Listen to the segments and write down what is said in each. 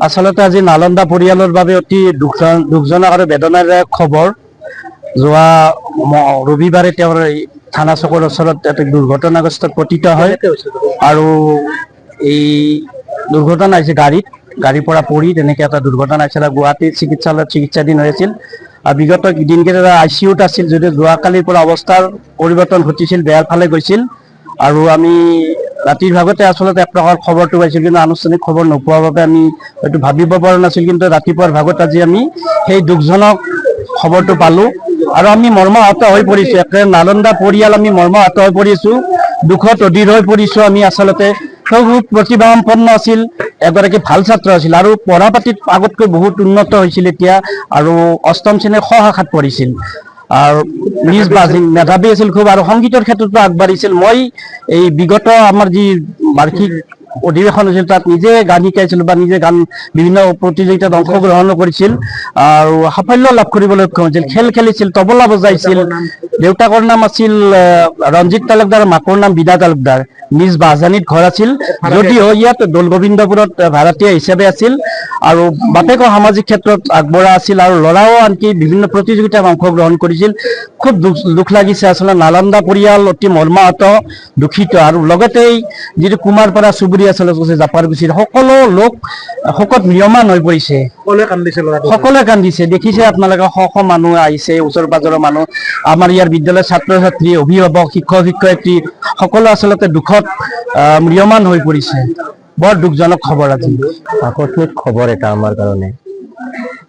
আচলতে আজি নালন্দা পৰিয়ালৰ বাবে অতি দুখজনক আৰু বেদনাদায়ক খবৰ। যোৱা ৰবিবাৰে তেওঁৰ থানা চকৰ ওচৰত এটা দুৰ্ঘটনাগ্ৰস্তত পতিত হয় আৰু এই দুৰ্ঘটনা হৈছে গাড়ীৰ পৰা পৰি তেনেকে এটা দুৰ্ঘটনা হৈছিল। গুৱাহাটী চিকিৎসালয়ত চিকিৎসাধীন হৈ আছিল আৰু বিগত দিনকেইটা ICUত আছিল, যদিও যোৱাকালিৰ পৰা অৱস্থাৰ পৰিৱৰ্তন ঘটিছিল, বেয়াৰ ফালে গৈছিল। আৰু আমি ৰাতিৰ ভাগতে আচলতে এক প্ৰকাৰ খবৰটো পাইছিল, কিন্তু আনুষ্ঠানিক খবৰ নোপোৱাৰ বাবে আমি হয়তো ভাবিব পৰা নাছিল। কিন্তু ৰাতিপুৱাৰ ভাগত আজি আমি সেই দুখজনক খবৰটো পালো আৰু আমি মৰ্মাহত হৈ পৰিছো। একেবাৰে নালন্দা পৰিয়াল আমি মৰ্মাহত হৈ পৰিছো, দুখত অধীৰ হৈ পৰিছো। আমি আচলতে খুব প্ৰতিভাসম্পন্ন আছিল, এগৰাকী ভাল ছাত্ৰ আছিল আৰু পঢ়া পাতিত আগতকৈ বহুত উন্নত হৈছিল এতিয়া, আৰু 8ম শ্ৰেণীৰ খ শাখাত পঢ়িছিল আৰু নিজ মেধাৱী আছিল খুব, আৰু সংগীতৰ ক্ষেত্ৰতো আগবাঢ়িছিল। মই এই বিগত আমাৰ যি বাৰ্ষিক অধিৱেশন হৈছিল তাত নিজে গান শিকাইছিল বা নিজে গান বিভিন্ন প্ৰতিযোগিতাত অংশগ্ৰহণ কৰিছিল আৰু সাফল্য লাভ কৰিবলৈ সক্ষম হৈছিল। খেল খেলিছিল, তবলা বজাইছিল। দেউতাকৰ নাম আছিল ৰঞ্জিত তালুকদাৰ, মাকৰ নাম বিদা তালুকদাৰ। নিজ বাহজানীত ঘৰ আছিল, যদিও ইয়াত দৌল গোবিন্দপুৰত ভাড়াতীয়া হিচাপে আছিল আৰু বাপেকৰ সামাজিক ক্ষেত্ৰত আগবঢ়া আছিল আৰু ল'ৰাও আনকি বিভিন্ন প্ৰতিযোগিতাত অংশগ্ৰহণ কৰিছিল। খুব দুখ লাগিছে আচলতে। নালন্দা পৰিয়াল অতি মৰ্মাহত, দুখিত আৰু লগতে যিটো কুমাৰপাৰা চুবুৰী আচলতে জাপাৰগুচিৰ সকলো লোক শোকত ম্ৰিয়মান হৈ পৰিছে। সকলোৱে কান্দিছে, দেখিছে আপোনালোকে শ শ মানুহ আহিছে, ওচৰ পাজৰৰ মানুহ, আমাৰ ইয়াৰ বিদ্যালয়ৰ ছাত্ৰ ছাত্ৰী, অভিভাৱক, শিক্ষক শিক্ষয়িত্ৰী সকলো আচলতে দুখত ম্ৰিয়মান হৈ পৰিছে। বৰ দুখজনক খবৰ আজি। আকস্মিক খবৰ এটা আমাৰ কাৰণে,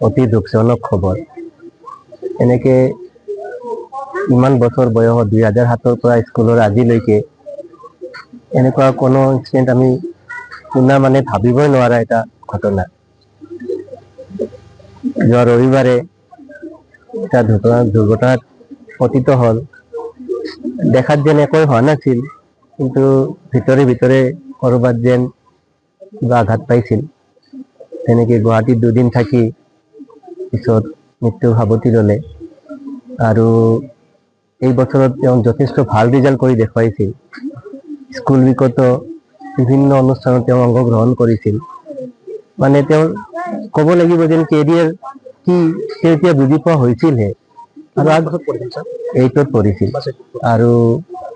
অতি দুখজনক খবৰ। এনেকে ইমান বছৰ বয়সত 2007ৰ পৰা স্কুলৰ আজিলৈকে এনেকুৱা কোনো ইনচিডেণ্ট আমি শুনা মানে ভাবিবই নোৱাৰা এটা ঘটনা। যোৱা ৰবিবাৰে এটা দুৰ্ঘটনাত পতিত হ'ল। দেখাত যেন একোৱে হোৱা নাছিল, কিন্তু ভিতৰে ভিতৰে ক'ৰবাত যেন কিবা আঘাত পাইছিল। তেনেকে গুৱাহাটীত 2 দিন থাকি পিছত মৃত্যুৰ সাৱটি ল'লে আৰু এই বছৰত তেওঁ যথেষ্ট ভাল ৰিজাল্ট কৰি দেখুৱাইছিল। স্কুল উইকতো বিভিন্ন অনুষ্ঠানত তেওঁ অংশগ্ৰহণ কৰিছিল। মানে তেওঁৰ ক'ব লাগিব যেন কেৰিয়াৰ কি তেওঁ এতিয়া বুজি পোৱা হৈছিলহে। আৰু 8ত পঢ়িছিল আৰু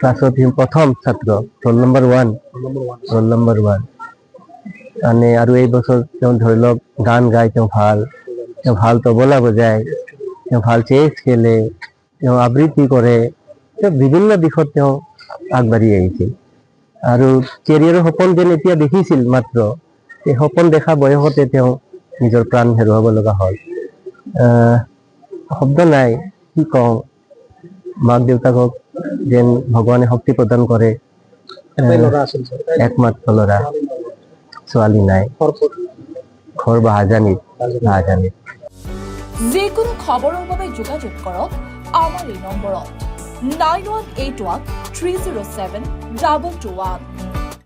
ক্লাছত প্ৰথম ছাত্ৰ, ৰোল নম্বৰ 1। মানে আৰু এই বছৰ তেওঁ ধৰি লওক গান গায়, তেওঁ ভাল তবলা বজায়, তেওঁ ভাল চেছ খেলে, তেওঁ আবৃত্তি কৰে, তেওঁ বিভিন্ন দিশত তেওঁ আগবাঢ়ি আহিছিল আৰু কেৰিয়াৰৰ সপোন যেন এতিয়া দেখিছিল মাত্ৰ, এই সপোন দেখা বয়সতে তেওঁ নিজৰ প্ৰাণ হেৰুৱাব লগা হ'ল। শব্দ নাই কি কওঁ, মাক দেউতাকক যেন ভগৱানে শক্তি প্ৰদান কৰে। একমাত্ৰ ল'ৰা, ছোৱালী নাই, ঘৰ বাহাজানীত। যিকোনো খবৰৰ বাবে যোগাযোগ কৰক আমাৰ এই নম্বৰত 9181 307 221।